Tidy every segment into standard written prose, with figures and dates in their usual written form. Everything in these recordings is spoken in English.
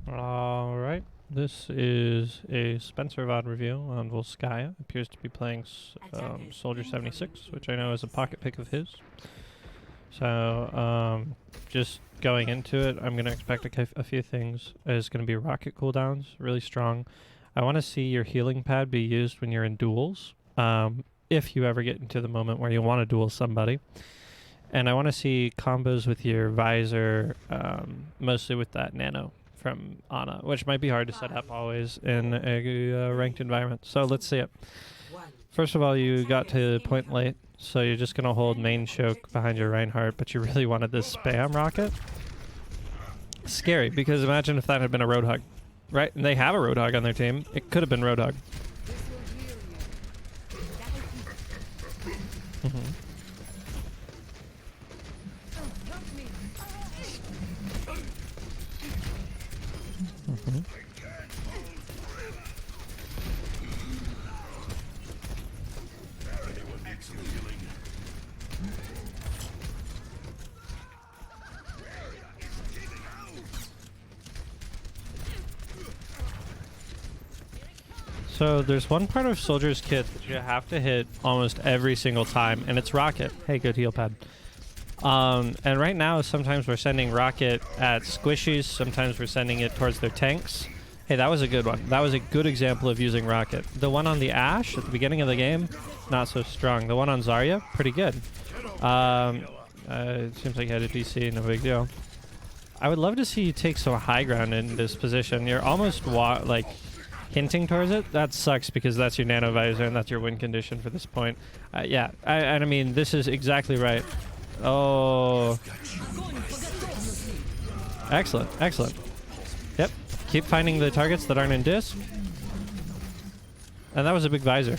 Alright, this is a Spencer VOD review on Volskaya. Appears to be playing Soldier 76, which I know is a pocket pick of his. So, just going into it, I'm going to expect a few things. It's going to be rocket cooldowns, really strong. I want to see your healing pad be used when you're in duels, if you ever get into the moment where you want to duel somebody. And I want to see combos with your visor, mostly with that nano from Ana, which might be hard to set up always in a ranked environment. So let's see it. First of all, you got to point late, so you're just going to hold main choke behind your Reinhardt, but you really wanted this spam rocket. Scary, because imagine if that had been a Roadhog, right? And they have a Roadhog on their team. It could have been Roadhog. So there's one part of Soldier's kit that you have to hit almost every single time, and it's Rocket. Hey, good heal pad. And right now, sometimes we're sending Rocket at squishies, sometimes we're sending it towards their tanks. Hey, that was a good one. That was a good example of using Rocket. The one on the Ashe at the beginning of the game, not so strong. The one on Zarya, pretty good. It seems like he had a DC, no big deal. I would love to see you take some high ground in this position. You're almost like hinting towards it. That sucks because that's your nano visor and that's your win condition for this point. Yeah, I mean, this is exactly right. Oh. Excellent, excellent. Yep, keep finding the targets that aren't in disc. And that was a big visor.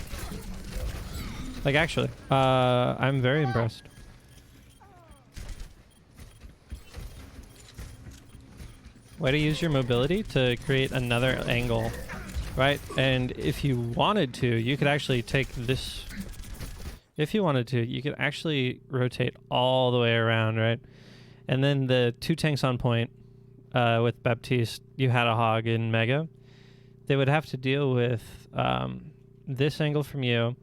Like, actually, I'm very impressed. Way to use your mobility to create another angle. Right, and if you wanted to, you could actually take this. If you wanted to, you could actually rotate all the way around, right? And then the two tanks on point with Baptiste, you had a hog in Mega. They would have to deal with this angle from you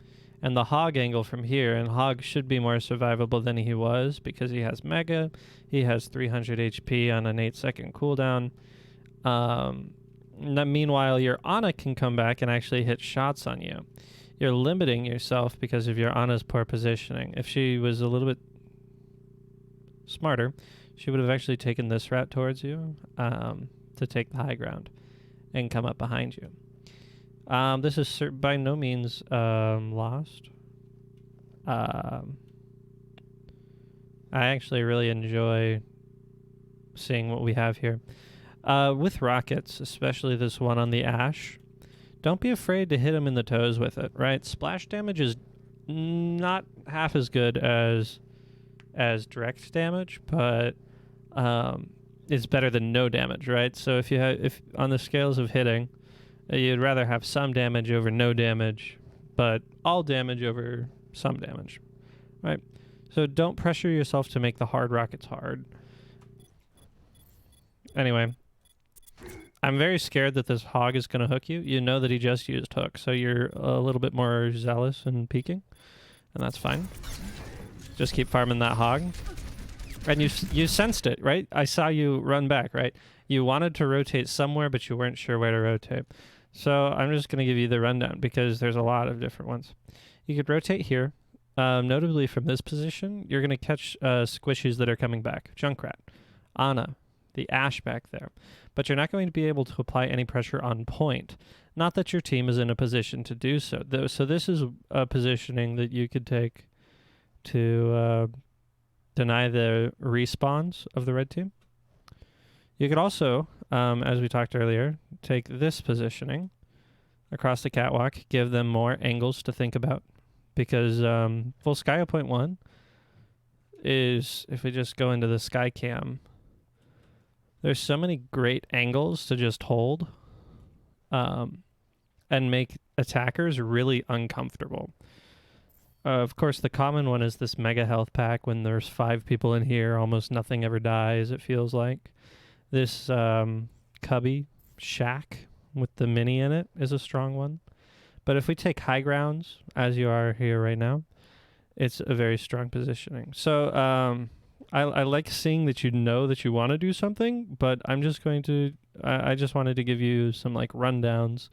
and the hog angle from here. And hog should be more survivable than he was because he has Mega. He has 300 HP on an 8-second cooldown. Meanwhile, your Ana can come back and actually hit shots on you. You're limiting yourself because of your Ana's poor positioning. If she was a little bit smarter, she would have actually taken this route towards you to take the high ground and come up behind you. This is by no means lost. I actually really enjoy seeing what we have here. With rockets, especially this one on the Ashe, don't be afraid to hit him in the toes with it, right? Splash damage is not half as good as direct damage, but it's better than no damage, right? So if on the scales of hitting, you'd rather have some damage over no damage, but all damage over some damage, right? So don't pressure yourself to make the hard rockets hard. Anyway, I'm very scared that this hog is going to hook you. You know that he just used hook, so you're a little bit more zealous and peeking, and that's fine. Just keep farming that hog. And you sensed it, right? I saw you run back, right? You wanted to rotate somewhere, but you weren't sure where to rotate. So I'm just going to give you the rundown because there's a lot of different ones. You could rotate here. Notably from this position, you're going to catch squishies that are coming back. Junkrat, Ana, the Ashe back there. But you're not going to be able to apply any pressure on point. Not that your team is in a position to do so. So this is a positioning that you could take to deny the respawns of the red team. You could also, as we talked earlier, take this positioning across the catwalk, give them more angles to think about. Because Volskaya point 1 is, if we just go into the sky cam, there's so many great angles to just hold and make attackers really uncomfortable. Of course, the common one is this mega health pack. When there's 5 people in here, almost nothing ever dies, it feels like. This cubby shack with the mini in it is a strong one. But if we take high grounds, as you are here right now, it's a very strong positioning. So I like seeing that you know that you want to do something, but I'm just going to, I just wanted to give you some like rundowns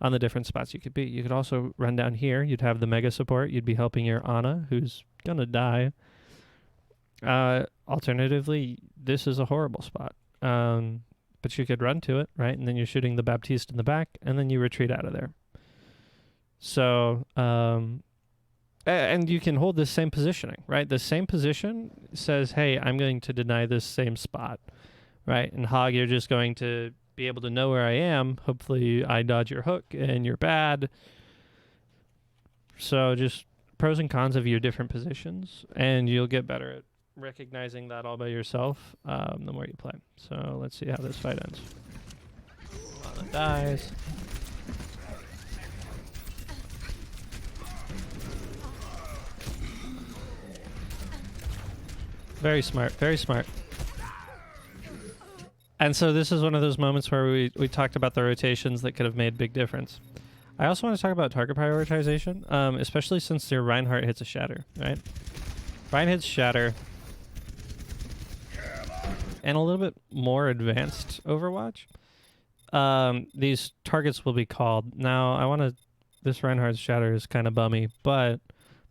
on the different spots you could be. You could also run down here. You'd have the mega support. You'd be helping your Ana, who's going to die. Alternatively, this is a horrible spot. But you could run to it, right? And then you're shooting the Baptiste in the back, and then you retreat out of there. So, and you can hold this same positioning, right? The same position says, hey, I'm going to deny this same spot, right? And Hog, you're just going to be able to know where I am. Hopefully I dodge your hook and you're bad. So just pros and cons of your different positions, and you'll get better at recognizing that all by yourself the more you play. So let's see how this fight ends. Lana dies. Very smart, very smart. And so this is one of those moments where we talked about the rotations that could have made big difference. I also want to talk about target prioritization, especially since your Reinhardt hits a shatter, right? Rein hits shatter. And a little bit more advanced Overwatch. These targets will be called. Now, this Reinhardt's shatter is kind of bummy, but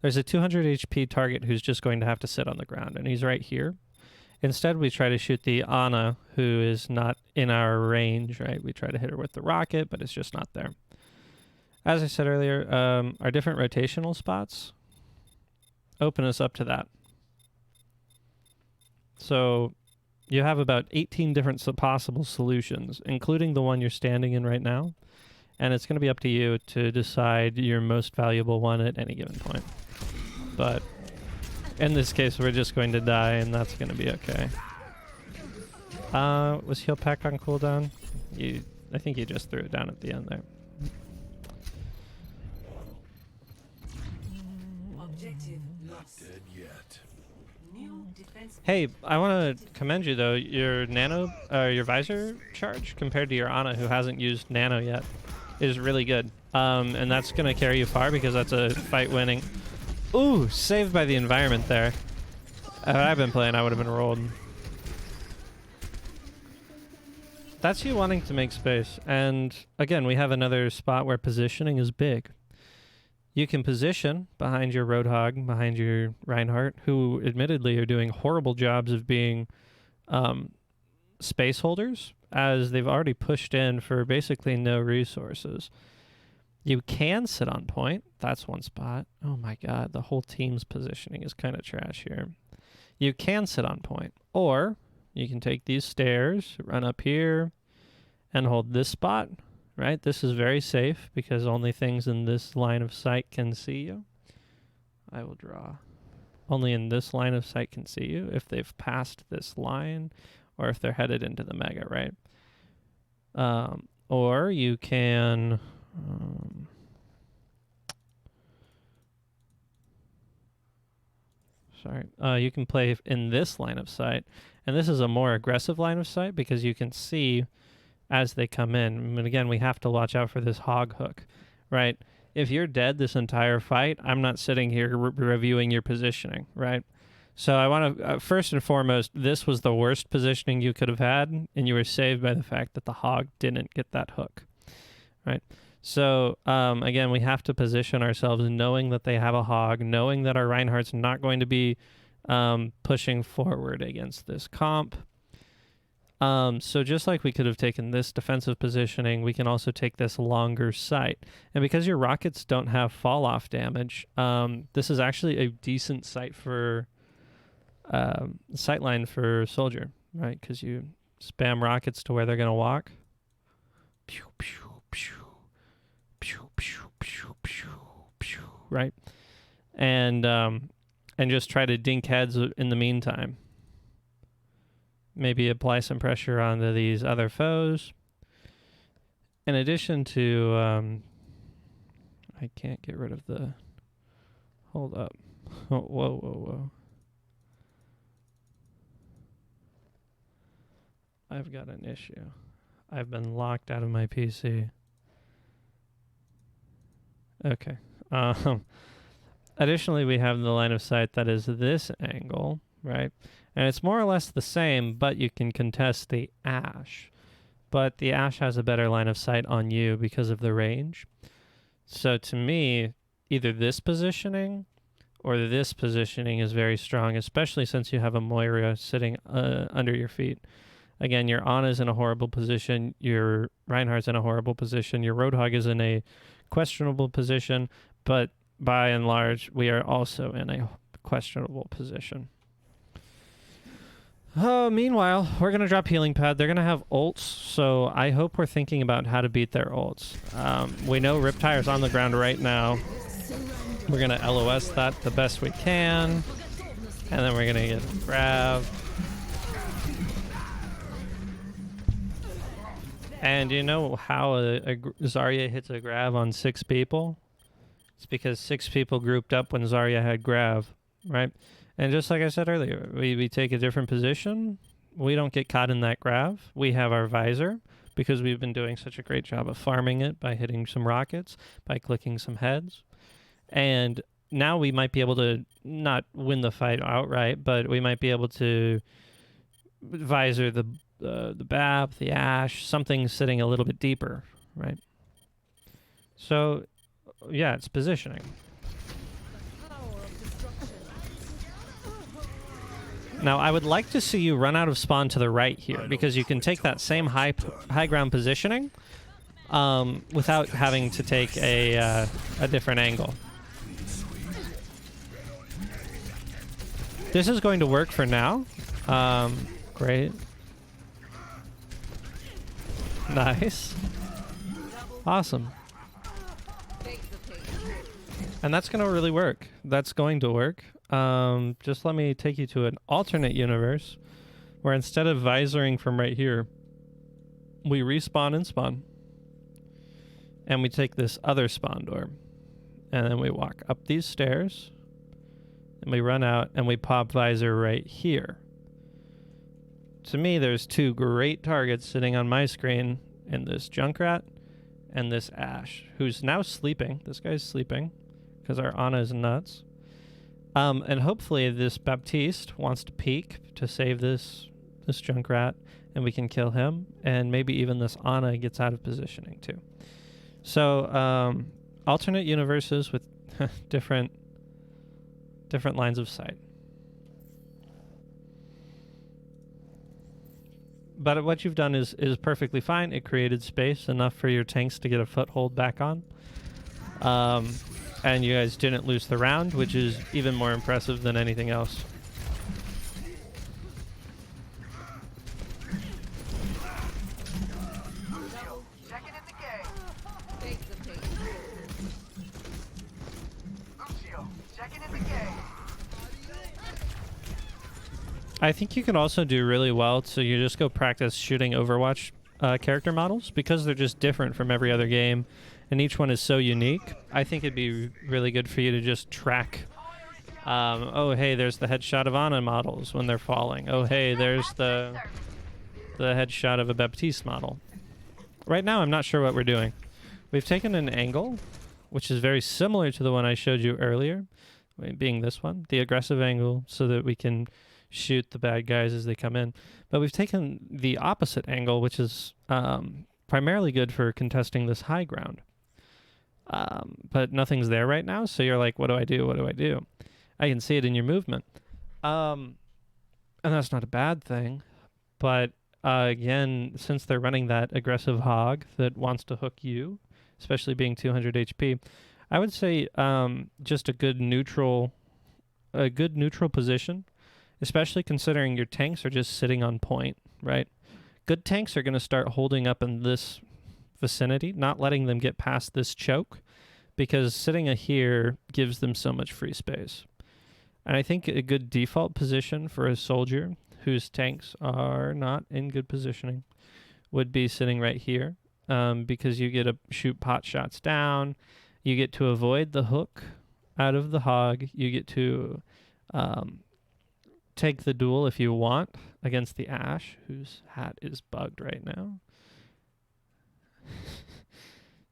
there's a 200 HP target who's just going to have to sit on the ground, and he's right here. Instead, we try to shoot the Ana, who is not in our range, right? We try to hit her with the rocket, but it's just not there. As I said earlier, our different rotational spots open us up to that. So you have about 18 different possible solutions, including the one you're standing in right now, and it's going to be up to you to decide your most valuable one at any given point. But in this case, we're just going to die, and that's going to be okay. Was heal pack on cooldown? I think you just threw it down at the end there. Objective lost. Not dead yet. Hey, I want to commend you though. Your your visor charge compared to your Ana, who hasn't used nano yet, is really good. And that's gonna carry you far because that's a fight winning. Ooh, saved by the environment there. Had I been playing, I would have been rolled. That's you wanting to make space. And again, we have another spot where positioning is big. You can position behind your Roadhog, behind your Reinhardt, who admittedly are doing horrible jobs of being space holders, as they've already pushed in for basically no resources. You can sit on point. That's one spot. Oh my god, the whole team's positioning is kind of trash here. You can sit on point, or you can take these stairs, run up here, and hold this spot. Right? This is very safe because only things in this line of sight can see you. I will draw. Only in this line of sight can see you if they've passed this line or if they're headed into the mega, right? Or you can... you can play in this line of sight. And this is a more aggressive line of sight because you can see as they come in. And again, we have to watch out for this hog hook, right? If you're dead this entire fight, I'm not sitting here reviewing your positioning, right? So I want to, first and foremost, this was the worst positioning you could have had, and you were saved by the fact that the hog didn't get that hook, right? So again, we have to position ourselves knowing that they have a hog, knowing that our Reinhardt's not going to be pushing forward against this comp. So just like we could have taken this defensive positioning, we can also take this longer sight. And because your rockets don't have fall off damage, this is actually a decent sight for sight line for soldier, right? Because you spam rockets to where they're gonna walk. Pew pew pew pew pew pew pew pew. Right, and just try to dink heads in the meantime. Maybe apply some pressure onto these other foes. In addition to, I can't get rid of the, hold up. Oh, whoa. I've got an issue. I've been locked out of my PC. Okay. Additionally, we have the line of sight that is this angle, right? And it's more or less the same, but you can contest the Ash. But the Ash has a better line of sight on you because of the range. So to me, either this positioning or this positioning is very strong, especially since you have a Moira sitting under your feet. Again, your Anna's in a horrible position. Your Reinhardt's in a horrible position. Your Roadhog is in a questionable position. But by and large, we are also in a questionable position. Meanwhile, we're going to drop Healing Pad. They're going to have ults, so I hope we're thinking about how to beat their ults. We know Riptire's on the ground right now. We're going to LOS that the best we can. And then we're going to get a grab. And you know how a Zarya hits a grab on 6 people? It's because 6 people grouped up when Zarya had grab, right? And just like I said earlier, we take a different position. We don't get caught in that grab. We have our visor because we've been doing such a great job of farming it by hitting some rockets, by clicking some heads. And now we might be able to not win the fight outright, but we might be able to visor the BAP, the Ash, something sitting a little bit deeper, right? So, yeah, it's positioning. Now, I would like to see you run out of spawn to the right here, because you can take that same high ground positioning without having to take a different angle. This is going to work for now. Great. Nice. Awesome. And that's going to really work. That's going to work. Just let me take you to an alternate universe where instead of visoring from right here, we respawn and spawn. And we take this other spawn door. And then we walk up these stairs. And we run out and we pop visor right here. To me, there's 2 great targets sitting on my screen in this Junkrat and this Ash, who's now sleeping. This guy's sleeping because our Ana is nuts. And hopefully this Baptiste wants to peek to save this Junkrat, and we can kill him, and maybe even this Ana gets out of positioning too. So alternate universes with different lines of sight. But what you've done is perfectly fine. It created space enough for your tanks to get a foothold back on. And you guys didn't lose the round, which is even more impressive than anything else. I think you can also do really well, so you just go practice shooting Overwatch character models, because they're just different from every other game, and each one is so unique. I think it'd be really good for you to just track, oh hey, there's the headshot of Ana models when they're falling. Oh hey, there's the headshot of a Baptiste model. Right now I'm not sure what we're doing. We've taken an angle, which is very similar to the one I showed you earlier, being this one, the aggressive angle, so that we can shoot the bad guys as they come in. But we've taken the opposite angle, which is primarily good for contesting this high ground. But nothing's there right now, so you're like, what do I do? What do I do? I can see it in your movement. And that's not a bad thing. But again, since they're running that aggressive hog that wants to hook you, especially being 200 HP, I would say just a good neutral position, especially considering your tanks are just sitting on point, right? Good tanks are going to start holding up in this vicinity, not letting them get past this choke, because sitting here gives them so much free space. And I think a good default position for a soldier whose tanks are not in good positioning would be sitting right here, because you get to shoot pot shots down, you get to avoid the hook out of the hog, you get to take the duel if you want against the Ash, whose hat is bugged right now.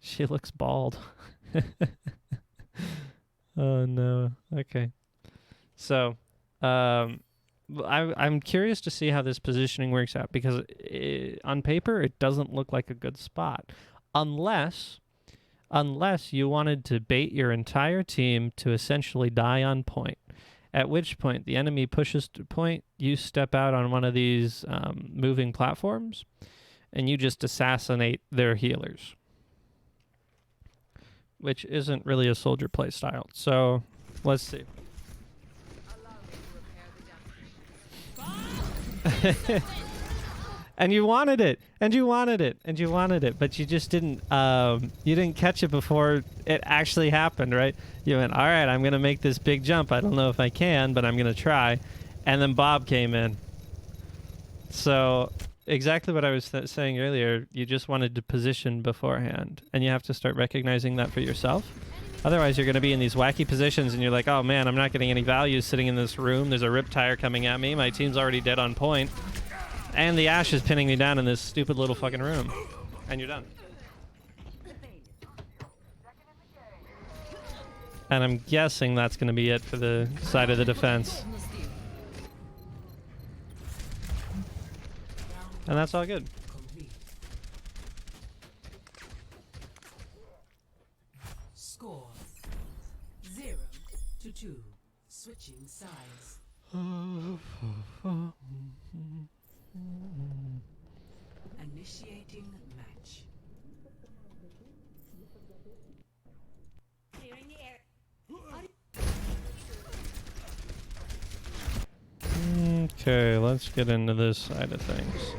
She looks bald. Oh no. Okay. So, I'm curious to see how this positioning works out because on paper it doesn't look like a good spot, unless you wanted to bait your entire team to essentially die on point. At which point the enemy pushes to point, you step out on one of these moving platforms, and you just assassinate their healers, which isn't really a soldier play style. So let's see. And you wanted it, and you wanted it, and you wanted it, but you just didn't. You didn't catch it before it actually happened, right? You went, all right, I'm gonna make this big jump. I don't know if I can, but I'm gonna try. And then Bob came in. So exactly what I was saying earlier. You just wanted to position beforehand, and you have to start recognizing that for yourself. Otherwise, you're going to be in these wacky positions, and you're like, oh man, I'm not getting any value sitting in this room. There's a rip tire coming at me. My team's already dead on point. And the Ash is pinning me down in this stupid little fucking room. And you're done. And I'm guessing that's going to be it for the side of the defense. And that's all good. Score 0-2. Switching sides. Initiating match. Clearing the air. Okay, let's get into this side of things.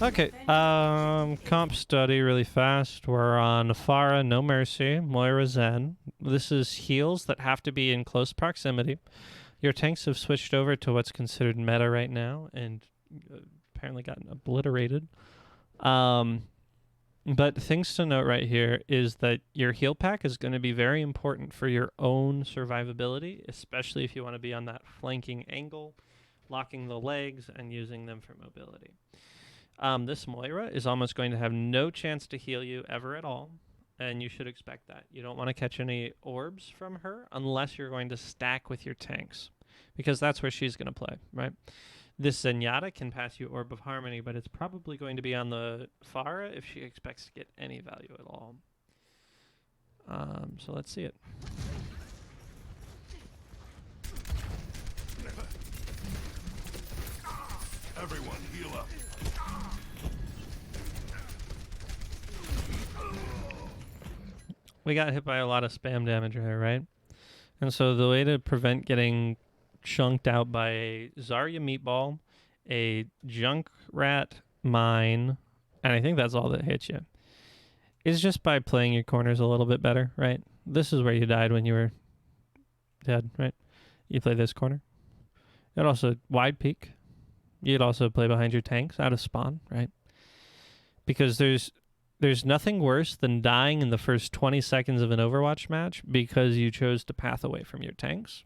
Okay, comp study really fast. We're on Farah, No Mercy, Moira Zen. This is heals that have to be in close proximity. Your tanks have switched over to what's considered meta right now and apparently gotten obliterated. But things to note right here is that your heal pack is going to be very important for your own survivability, especially if you want to be on that flanking angle, locking the legs and using them for mobility. This Moira is almost going to have no chance to heal you ever at all, and you should expect that. You don't want to catch any orbs from her unless you're going to stack with your tanks, because that's where she's going to play, right? This Zenyatta can pass you Orb of Harmony, but it's probably going to be on the Farah if she expects to get any value at all. So let's see it. Everyone, heal up. We got hit by a lot of spam damage here, right? And so the way to prevent getting chunked out by a Zarya meatball, a Junkrat mine, and I think that's all that hits you, is just by playing your corners a little bit better, right? This is where you died when you were dead, right? You play this corner. You'd also wide peek. You'd also play behind your tanks out of spawn, right? Because there's nothing worse than dying in the first 20 seconds of an Overwatch match because you chose to path away from your tanks.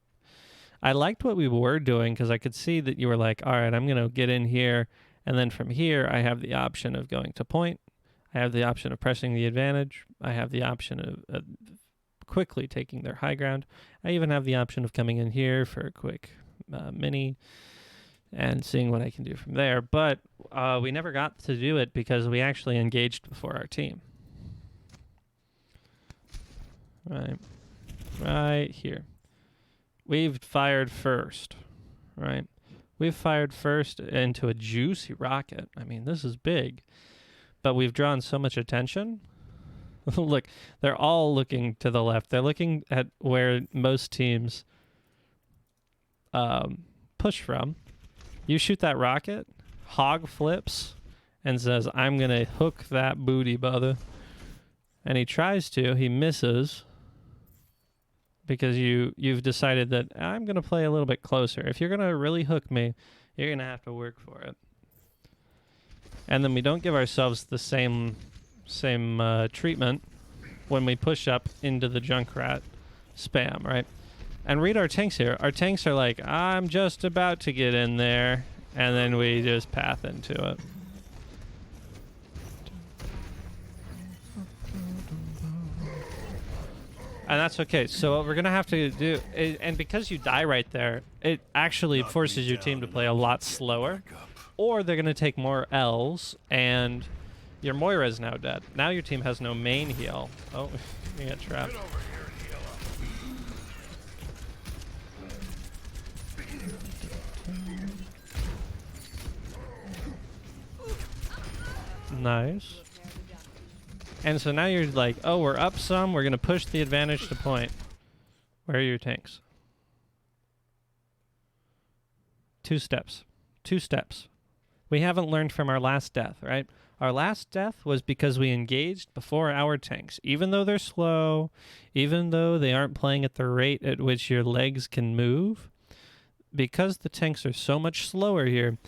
I liked what we were doing because I could see that you were like, all right, I'm going to get in here, and then from here I have the option of going to point. I have the option of pressing the advantage. I have the option of quickly taking their high ground. I even have the option of coming in here for a quick mini and seeing what I can do from there. But we never got to do it because we actually engaged before our team. Right here. We've fired first, right? We've fired first into a juicy rocket. I mean, this is big. But we've drawn so much attention. Look, they're all looking to the left. They're looking at where most teams push from. You shoot that rocket, Hog flips and says, I'm going to hook that booty, brother. And he tries to. He misses because you've decided that I'm going to play a little bit closer. If you're going to really hook me, you're going to have to work for it. And then we don't give ourselves the same treatment when we push up into the Junkrat spam, right? And read our tanks here. Our tanks are like, I'm just about to get in there. And then we just path into it. And that's okay. So what we're going to have to do, and because you die right there, it actually forces your team to play a lot slower, or they're going to take more L's, and your Moira is now dead. Now your team has no main heal. Oh, you get trapped. Get over here and heal up. Nice. And so now you're like, oh, we're up some. We're going to push the advantage to point. Where are your tanks? 2 steps. 2 steps. We haven't learned from our last death, right? Our last death was because we engaged before our tanks. Even though they're slow, even though they aren't playing at the rate at which your legs can move, because the tanks are so much slower here,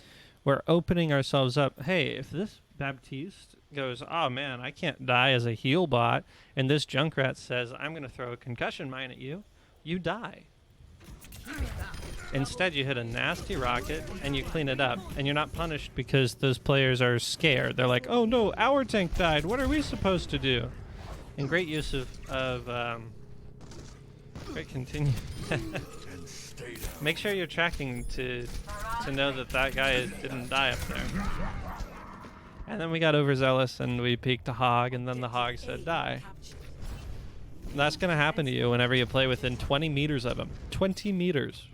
we're opening ourselves up. Hey, if this Baptiste goes, oh man, I can't die as a heal bot, and this Junkrat says, I'm going to throw a concussion mine at you, you die. Instead, you hit a nasty rocket, and you clean it up, and you're not punished because those players are scared. They're like, oh no, our tank died, what are we supposed to do? And great use of great continue. Make sure you're tracking to know that that guy didn't die up there. And then we got overzealous and we peeked a hog, and then the hog said die. That's going to happen to you whenever you play within 20 meters of him. 20 meters.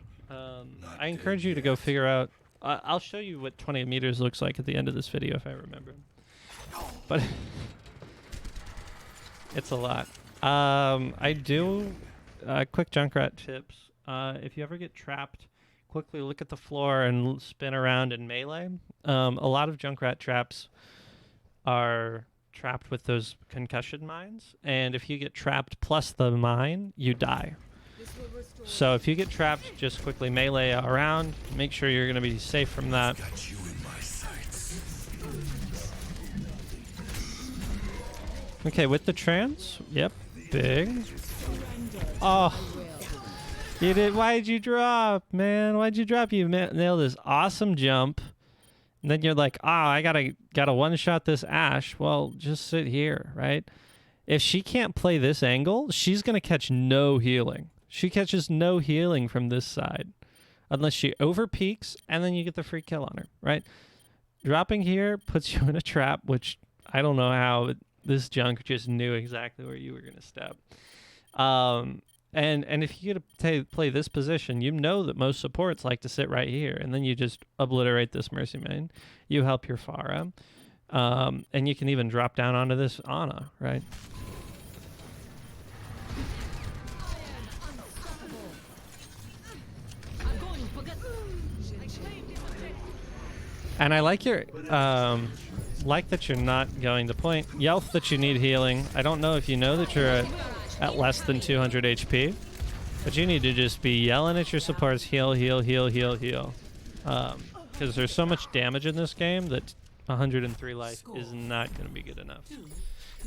I encourage you to go figure out... I'll show you what 20 meters looks like at the end of this video if I remember. But it's a lot. I do... quick Junkrat tips. If you ever get trapped, quickly look at the floor and spin around in melee. A lot of Junkrat traps are trapped with those concussion mines, and if you get trapped plus the mine, you die. So if you get trapped, just quickly melee around. Make sure you're going to be safe from that. Okay, with the trans, yep, big. Oh. You did. Why'd you drop, man? Why'd you drop? You nailed this awesome jump, and then you're like, I gotta one-shot this Ashe. Well, just sit here, right? If she can't play this angle, she's gonna catch no healing. She catches no healing from this side, unless she over-peaks, and then you get the free kill on her, right? Dropping here puts you in a trap, which I don't know how, but this junk just knew exactly where you were gonna step. And if you get to play this position, you know that most supports like to sit right here, and then you just obliterate this Mercy main. You help your Pharah, and you can even drop down onto this Ana, right? And I like your, like that you're not going to point. Yelp that you need healing. I don't know if you know that you're at less than 200 HP, but you need to just be yelling at your supports, heal, heal, heal, heal, heal. Because there's so much damage in this game that 103 life is not going to be good enough.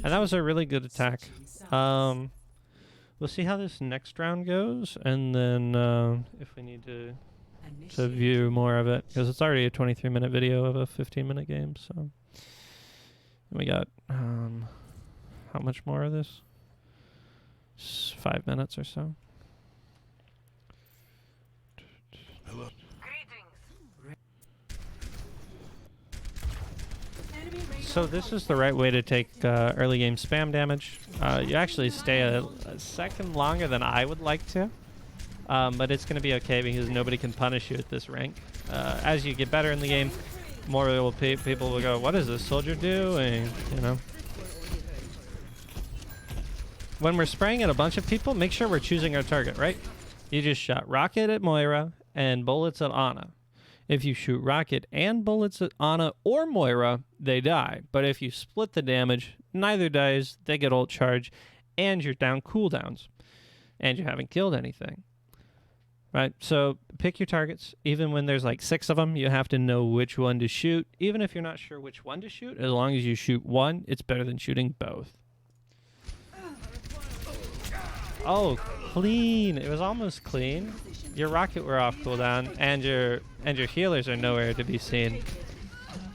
And that was a really good attack. We'll see how this next round goes, and then if we need to view more of it, because it's already a 23-minute video of a 15-minute game. So we got how much more of this? 5 minutes or so. Hello. So this is the right way to take early game spam damage. You actually stay a second longer than I would like to, but it's going to be okay because nobody can punish you at this rank. As you get better in the game, more people will go, what is this soldier doing? You know. When we're spraying at a bunch of people, make sure we're choosing our target, right? You just shot rocket at Moira and bullets at Ana. If you shoot rocket and bullets at Ana or Moira, they die. But if you split the damage, neither dies, they get ult charge, and you're down cooldowns. And you haven't killed anything. Right? So pick your targets. Even when there's like 6 of them, you have to know which one to shoot. Even if you're not sure which one to shoot, as long as you shoot one, it's better than shooting both. Oh, clean. It was almost clean. Your rocket were off cooldown, and your healers are nowhere to be seen.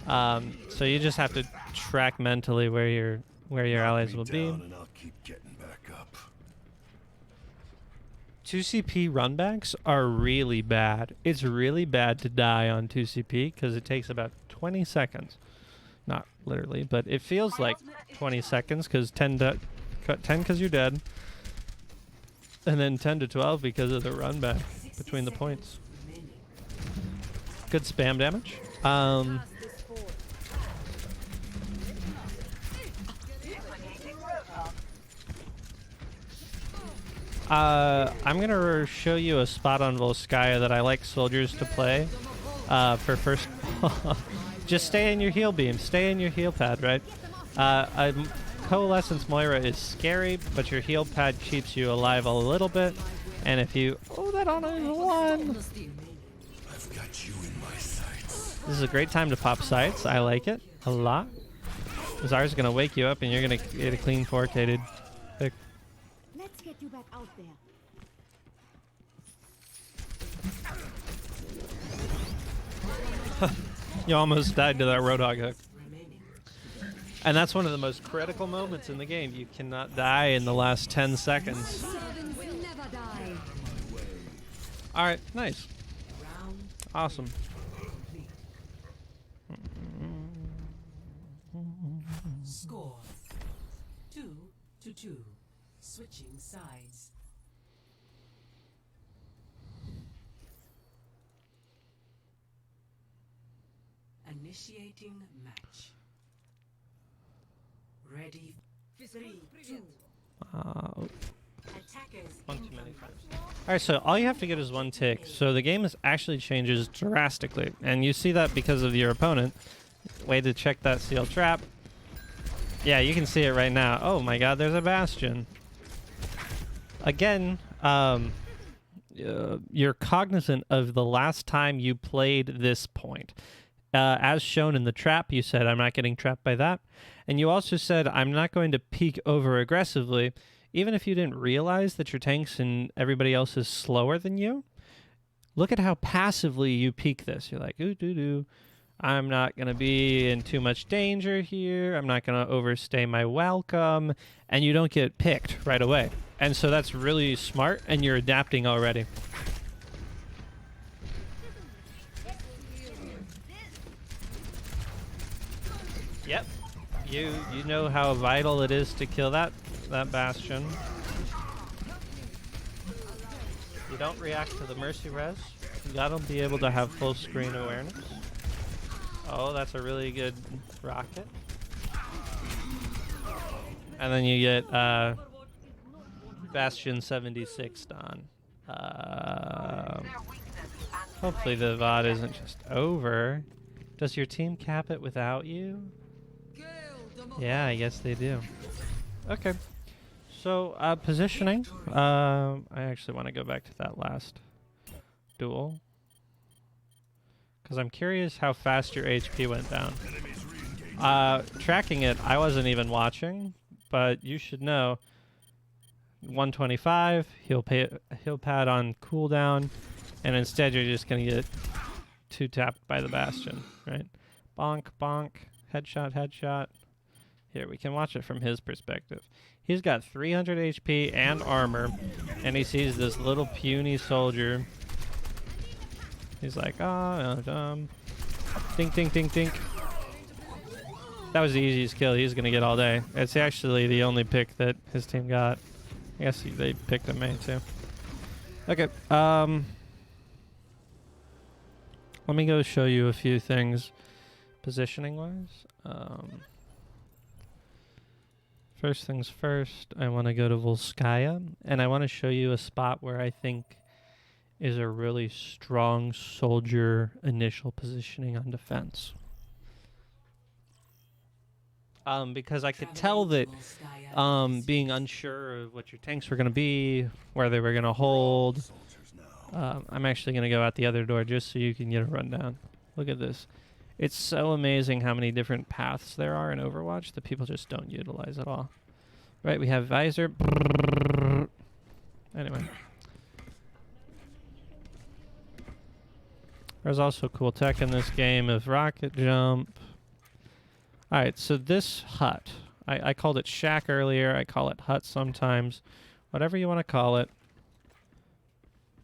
So you just have to track mentally where your allies will be. And I'll keep getting back up. 2CP runbacks are really bad. It's really bad to die on 2CP because it takes about 20 seconds. Not literally, but it feels like 20 seconds because 10 because you're dead. And then 10 to 12 because of the run back between the points. Good spam damage. I'm going to show you a spot on Volskaya that I like soldiers to play for first. Just stay in your heal beam. Stay in your heal pad, right? Coalescence Moira is scary, but your heal pad keeps you alive a little bit. And if you... Oh, that on is one! I've got you in my sights. This is a great time to pop sights. I like it a lot. Zar's going to wake you up and you're going to get a clean 4K, dude. Pick. Let's get you back out there. You almost died to that Roadhog hook. And that's one of the most critical moments in the game. You cannot die in the last 10 seconds. Servants never die. Alright, nice. Awesome. Score 2-2. Switching sides. Initiating match. Ready. 3, 2. Attackers. One too many times. Alright, so all you have to get is one tick. So the game actually changes drastically. And you see that because of your opponent. Way to check that seal trap. Yeah, you can see it right now. Oh my god, there's a Bastion. Again, you're cognizant of the last time you played this point. As shown in the trap, you said, I'm not getting trapped by that. And you also said, I'm not going to peek over aggressively, even if you didn't realize that your tanks and everybody else is slower than you. Look at how passively you peek this. You're like, ooh, doo, doo. I'm not going to be in too much danger here. I'm not going to overstay my welcome. And you don't get picked right away. And so that's really smart, and you're adapting already. Yep. You know how vital it is to kill that Bastion. You don't react to the Mercy Res. You gotta be able to have full screen awareness. Oh, that's a really good rocket. And then you get Bastion 76 on. Hopefully the VOD isn't just over. Does your team cap it without you? Yeah, I guess they do. Okay. So, positioning. I actually want to go back to that last duel. Because I'm curious how fast your HP went down. Tracking it, I wasn't even watching. But you should know. 125, heal pad on cooldown. And instead you're just going to get 2-tapped by the Bastion, right? Bonk, bonk, headshot, headshot. Here, we can watch it from his perspective. He's got 300 HP and armor, and he sees this little puny soldier. He's like, dink, dink, dink, dink. That was the easiest kill he's going to get all day. It's actually the only pick that his team got. I guess they picked a main, too. Okay, let me go show you a few things positioning-wise. First things first, I want to go to Volskaya, and I want to show you a spot where I think is a really strong soldier initial positioning on defense. Because I could tell that being unsure of what your tanks were going to be, where they were going to hold, I'm actually going to go out the other door just so you can get a rundown. Look at this. It's so amazing how many different paths there are in Overwatch that people just don't utilize at all. Right, we have Visor. Anyway. There's also cool tech in this game of rocket jump. Alright, so this hut. I called it shack earlier. I call it hut sometimes. Whatever you want to call it.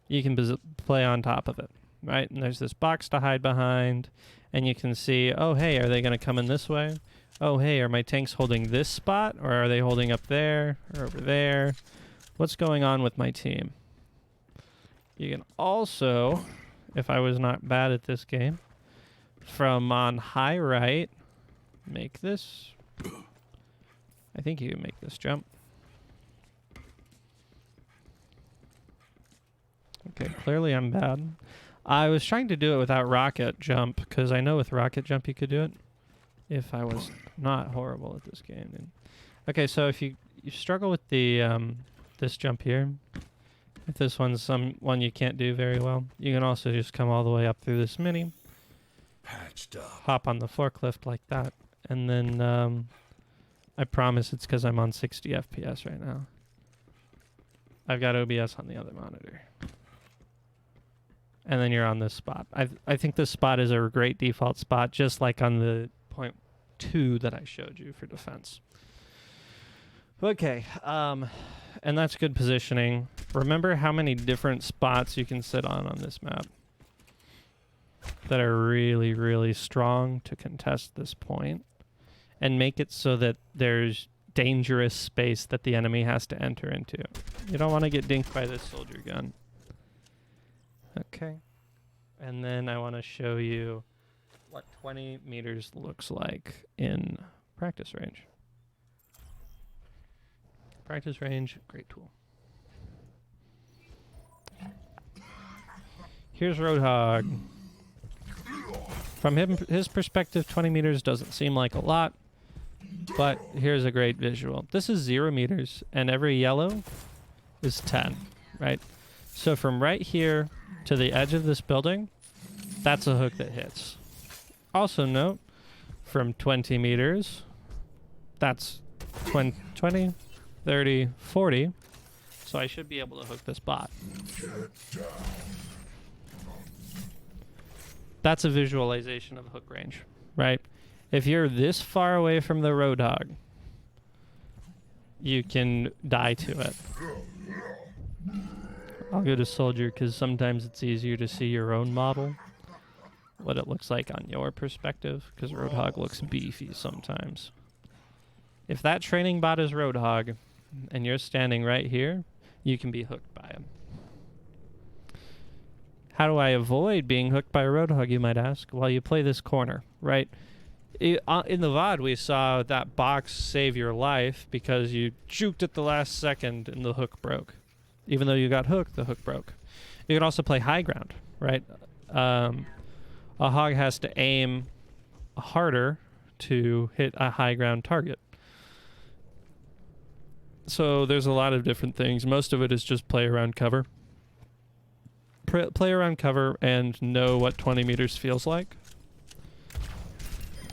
you can play on top of it, right? And there's this box to hide behind, and you can see, oh, hey, are they going to come in this way? Oh, hey, are my tanks holding this spot, or are they holding up there or over there? What's going on with my team? You can also, if I was not bad at this game, from on high right, make this. I think you can make this jump. Okay, clearly I'm bad. I was trying to do it without rocket jump, because I know with rocket jump you could do it. If I was not horrible at this game. Then. Okay, so if you struggle with the this jump here, if this one's one you can't do very well, you can also just come all the way up through this mini, Patched up. hop on the forklift like that, and then I promise it's because I'm on 60 FPS right now. I've got OBS on the other monitor. And then you're on this spot. I think this spot is a great default spot, just like on the point 2 that I showed you for defense. Okay, and that's good positioning. Remember how many different spots you can sit on this map that are really, really strong to contest this point, and make it so that there's dangerous space that the enemy has to enter into. You don't want to get dinked by this soldier gun. Okay. And then I want to show you what 20 meters looks like in practice range. Practice range, great tool. Here's Roadhog. From his perspective, 20 meters doesn't seem like a lot, but here's a great visual. This is 0 meters, and every yellow is 10, right? So from right here to the edge of this building, that's a hook that hits. Also note, from 20 meters, that's 20, 30, 40. So I should be able to hook this bot. That's a visualization of hook range, right? If you're this far away from the Roadhog, you can die to it. I'll go to soldier because sometimes it's easier to see your own model, what it looks like on your perspective, because Roadhog looks beefy sometimes. If that training bot is Roadhog and you're standing right here, you can be hooked by him. How do I avoid being hooked by a Roadhog, you might ask? Well, you play this corner, right? In the VOD, we saw that box save your life because you juked at the last second and the hook broke. Even though you got hooked, the hook broke. You can also play high ground, right? A hog has to aim harder to hit a high ground target. So there's a lot of different things. Most of it is just play around cover. Play around cover and know what 20 meters feels like.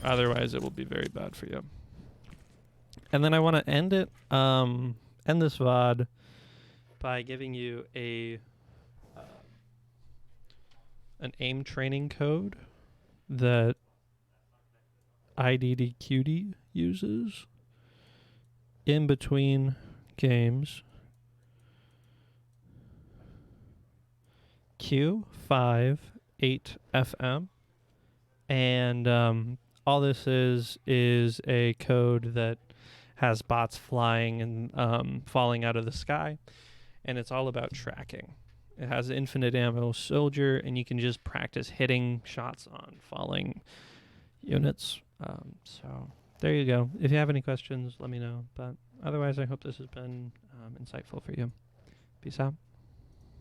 Otherwise, it will be very bad for you. And then I want to end this VOD by giving you an aim training code that IDDQD uses in between games. Q58FM, and all this is a code that has bots flying and falling out of the sky, and it's all about tracking. It has infinite ammo soldier, and you can just practice hitting shots on falling units. So there you go. If you have any questions, let me know. But otherwise, I hope this has been insightful for you. Peace out.